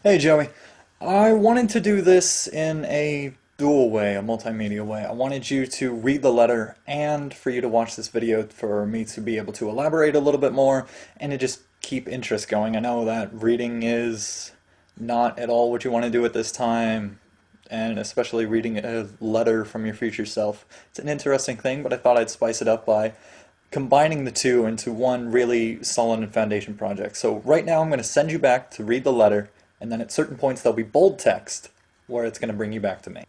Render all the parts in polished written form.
Hey Joey, I wanted to do this in a dual way, a multimedia way. I wanted you to read the letter and for you to watch this video for me to be able to elaborate a little bit more and to just keep interest going. I know that reading is not at all what you want to do at this time, and especially reading a letter from your future self. It's an interesting thing, but I thought I'd spice it up by combining the two into one really solid and foundation project. So right now I'm going to send you back to read the letter, and then at certain points there'll be bold text where it's going to bring you back to me.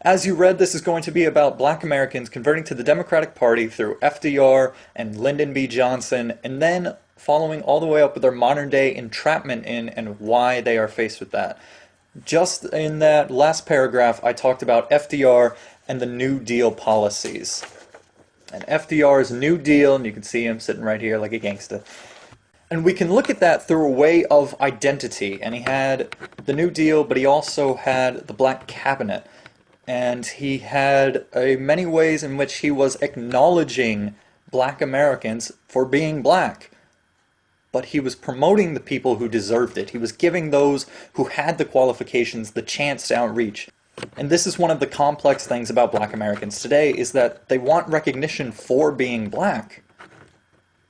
As you read, this is going to be about black Americans converting to the Democratic Party through FDR and Lyndon B. Johnson, and then following all the way up with their modern day entrapment in and why they are faced with that. Just in that last paragraph, I talked about FDR and the New Deal policies. And FDR's New Deal, and you can see him sitting right here like a gangsta. And we can look at that through a way of identity. And he had the New Deal, but he also had the Black Cabinet. And he had many ways in which he was acknowledging black Americans for being black. But he was promoting the people who deserved it. He was giving those who had the qualifications the chance to outreach. And this is one of the complex things about black Americans today, is that they want recognition for being black,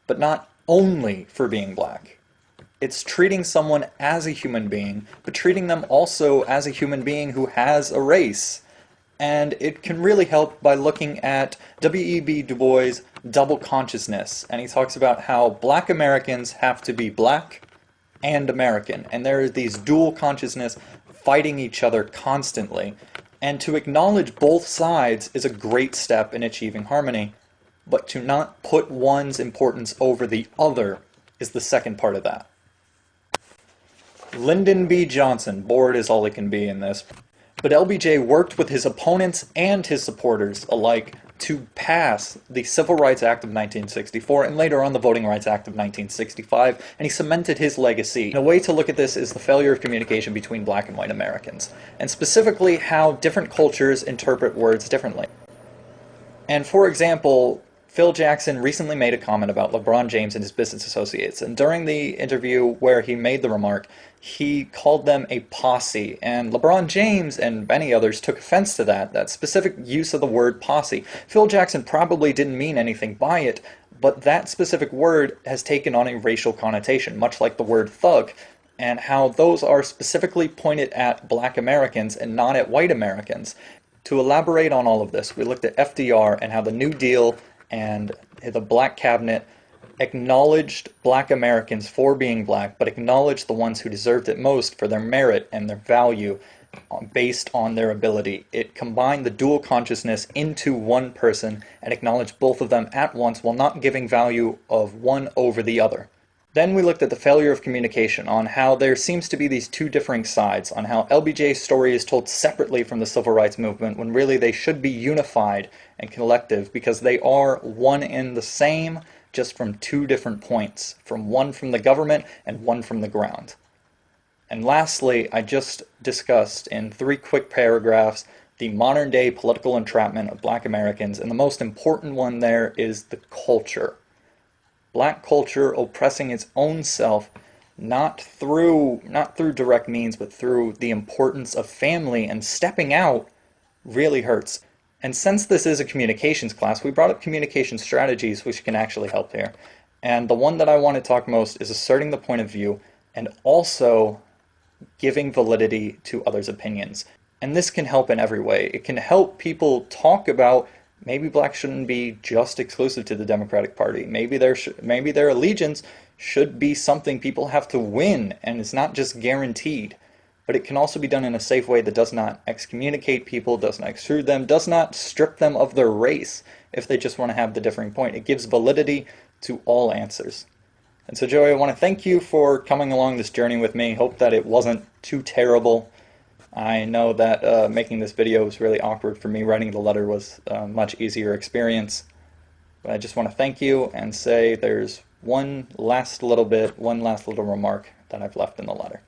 but not only for being black. It's treating someone as a human being, but treating them also as a human being who has a race. And it can really help by looking at W.E.B. Du Bois' double consciousness. And he talks about how black Americans have to be black and American. And there are these dual consciousness fighting each other constantly. And to acknowledge both sides is a great step in achieving harmony. But to not put one's importance over the other is the second part of that. Lyndon B. Johnson, bored as all he can be in this. But LBJ worked with his opponents and his supporters alike to pass the Civil Rights Act of 1964 and later on the Voting Rights Act of 1965, and he cemented his legacy. And a way to look at this is the failure of communication between black and white Americans, and specifically how different cultures interpret words differently. And for example, Phil Jackson recently made a comment about LeBron James and his business associates, and during the interview where he made the remark, he called them a posse, and LeBron James and many others took offense to that specific use of the word posse. Phil Jackson probably didn't mean anything by it, but that specific word has taken on a racial connotation, much like the word thug, and how those are specifically pointed at black Americans and not at white Americans. To elaborate on all of this, we looked at FDR and how the New Deal and the Black Cabinet acknowledged black Americans for being black, but acknowledged the ones who deserved it most for their merit and their value based on their ability. It combined the dual consciousness into one person and acknowledged both of them at once while not giving value of one over the other. Then we looked at the failure of communication, on how there seems to be these two differing sides, on how LBJ's story is told separately from the civil rights movement when really they should be unified and collective because they are one and the same, just from two different points, from one from the government and one from the ground. And lastly, I just discussed in 3 quick paragraphs the modern day political entrapment of black Americans, and the most important one there is the culture. Black culture oppressing its own self, not through direct means, but through the importance of family, and stepping out really hurts. And since this is a communications class, we brought up communication strategies which can actually help here. And the one that I want to talk most is asserting the point of view and also giving validity to others' opinions. And this can help in every way. It can help people talk about maybe black shouldn't be just exclusive to the Democratic Party. Maybe their allegiance should be something people have to win and it's not just guaranteed. But it can also be done in a safe way that does not excommunicate people, does not exclude them, does not strip them of their race if they just want to have the differing point. It gives validity to all answers. And so Joey, I want to thank you for coming along this journey with me. Hope that it wasn't too terrible. I know that making this video was really awkward for me. Writing the letter was a much easier experience. But I just want to thank you and say there's one last little remark that I've left in the letter.